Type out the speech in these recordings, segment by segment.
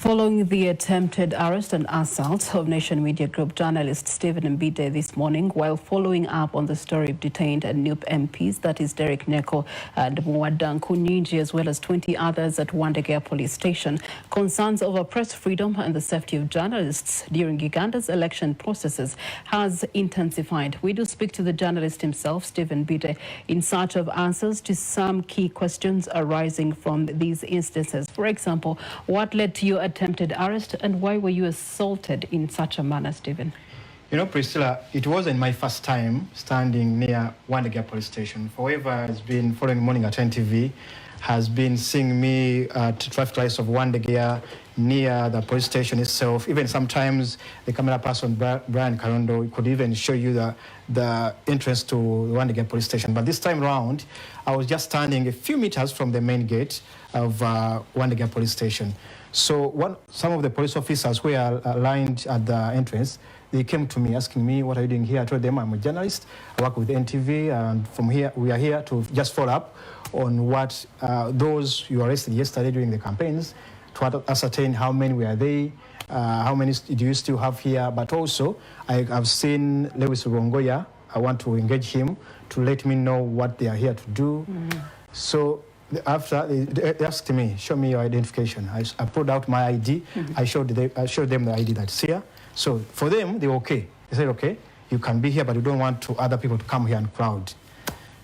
Following the attempted arrest and assault of Nation Media Group journalist Steven Mbidde this morning, while following up on the story of detained NUP MPs, that is Derrick Nyeko and Muwada Nkunyingi, as well as 20 others at Wandegeya Police Station, concerns over press freedom and the safety of journalists during Uganda's election processes has intensified. We do speak to the journalist himself, Steven Mbidde, in search of answers to some key questions arising from these instances. For example, what led to your attempted arrest, and why were you assaulted in such a manner, Steven? You know, Priscilla, it wasn't my first time standing near Wandegeya Police Station. Whoever has been following Morning at NTV has been seeing me at traffic lights of Wandegeya near the police station itself. Even sometimes the camera person, Brian Karondo, could even show you the entrance to Wandegeya Police Station. But this time around, I was just standing a few meters from the main gate of Wandegeya Police Station. So some of the police officers who are aligned at the entrance, they came to me asking me, what are you doing here? I told them I'm a journalist, I work with NTV, and from here, we are here to just follow up on what those you arrested yesterday during the campaigns, to ascertain how many were they, how many do you still have here, but also I've seen Lewis Rongoya. I want to engage him to let me know what they are here to do. So after they asked me, show me your identification. I pulled out my ID. I showed them the ID that's here. So for them, they were okay. They said, okay, you can be here, but we don't want other people to come here and crowd.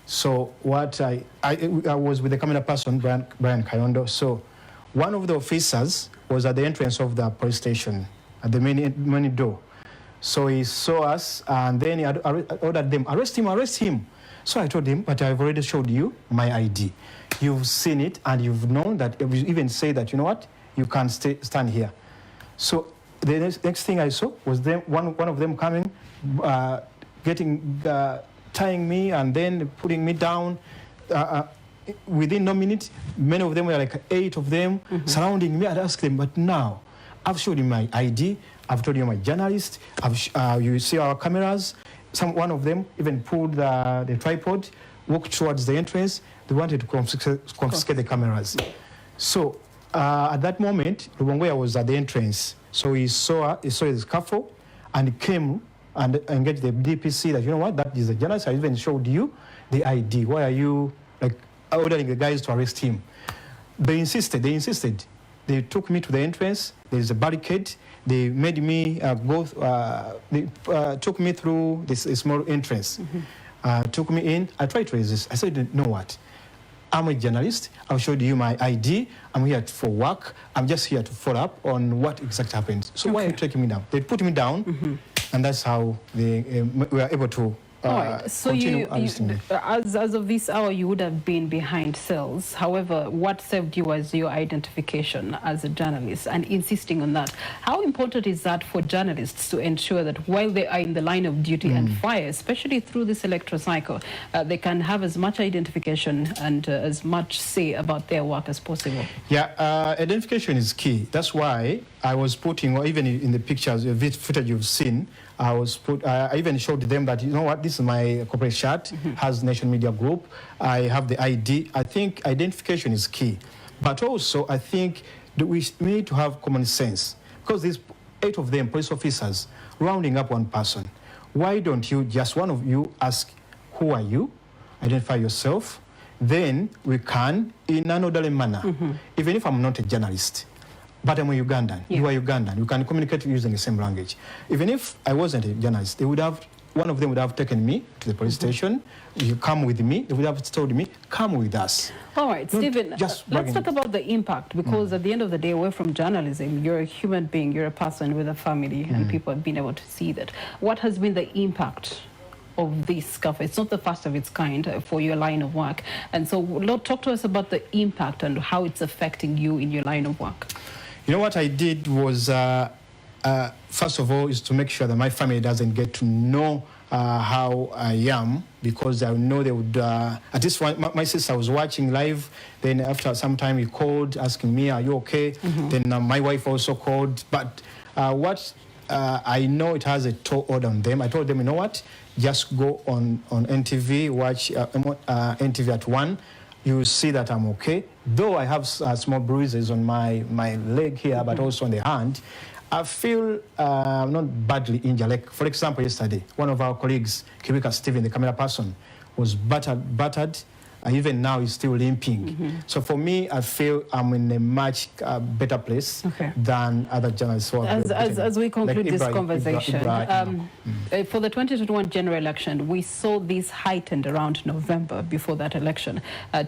So what I was with the camera person, Brian Kayondo. So one of the officers was at the entrance of the police station, at the main door. So he saw us, and then he ordered them, arrest him, arrest him. So I told him, but I've already showed you my ID. You've seen it, and you've known that, you even say that, you know what, you can't stand here. So the next thing I saw was one of them coming, tying me and then putting me down. Within no minute, many of them were like 8 of them surrounding me. I'd ask them, but now I've showed you my ID, I've told you I'm a journalist, you see our cameras. One of them even pulled the tripod, walked towards the entrance. They wanted to confiscate the cameras. So at that moment, Rubongoya was at the entrance. So he saw his scuffle and he came and engaged the DPC that, you know what, that is a journalist. I even showed you the ID. Why are you like ordering the guys to arrest him? They insisted. They took me to the entrance. There is a barricade. They made me they took me through this small entrance. Took me in. I tried to resist. I said, you know what? I'm a journalist. I've showed you my ID. I'm here for work. I'm just here to follow up on what exactly happened. So why are you taking me down? They put me down, and that's how we were able to so as of this hour, you would have been behind cells. However, what saved you was your identification as a journalist and insisting on that. How important is that for journalists to ensure that while they are in the line of duty and fire, especially through this electoral cycle, they can have as much identification and as much say about their work as possible? Yeah, identification is key. That's why I was putting, or even in the pictures, the footage you've seen, I even showed them that, you know what, this is my corporate shirt, has Nation Media Group. I have the ID. I think identification is key. But also, I think that we need to have common sense. Because these 8 of them, police officers, rounding up one person. Why don't you, just one of you, ask, who are you? Identify yourself. Then we can, in an orderly manner, even if I'm not a journalist, but I'm a Ugandan. You are Ugandan. You can communicate using the same language. Even if I wasn't a journalist, one of them would have taken me to the police station. You come with me. They would have told me, come with us. All right, Steven, let's talk about the impact, because at the end of the day, away from journalism, you're a human being, you're a person with a family, and people have been able to see that. What has been the impact of this scuffle? It's not the first of its kind for your line of work. And so, Lord, talk to us about the impact and how it's affecting you in your line of work. You know, what I did was, first of all, is to make sure that my family doesn't get to know how I am, because I know they would, at least my sister was watching live. Then after some time, he called asking me, are you okay? Then my wife also called. But I know it has a toll on them. I told them, you know what, just go on NTV, watch NTV at 1. You will see that I'm okay. though I have small bruises on my leg here, but also on the hand, I feel not badly injured. Like, for example, yesterday, one of our colleagues, Kibika Steven, the camera person, was battered. Even now, he's still limping. So for me, I feel I'm in a much better place than other journalists. As we conclude this conversation, for the 2021 general election, we saw this heightened around November before that election.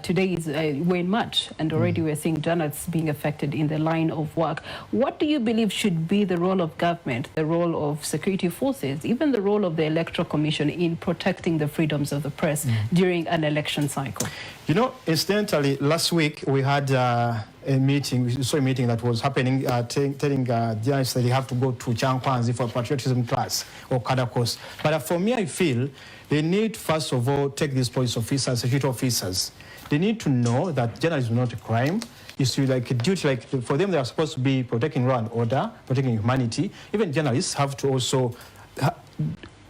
Today we're in March, and already we're seeing journalists being affected in the line of work. What do you believe should be the role of government, the role of security forces, even the role of the Electoral Commission in protecting the freedoms of the press during an election cycle? You know, incidentally, last week we had a meeting, we saw a meeting that was happening, telling journalists that they have to go to Chankwanzi for patriotism class or Kada course. But for me, I feel they need, first of all, take these police officers, security officers. They need to know that journalism is not a crime. It's like a duty, like for them, they are supposed to be protecting law and order, protecting humanity. Even journalists have to also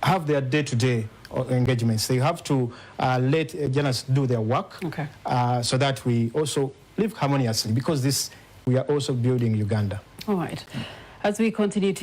have their day-to-day engagements. They have to let journalists do their work so that we also live harmoniously, because we are also building Uganda. All right. As we continue to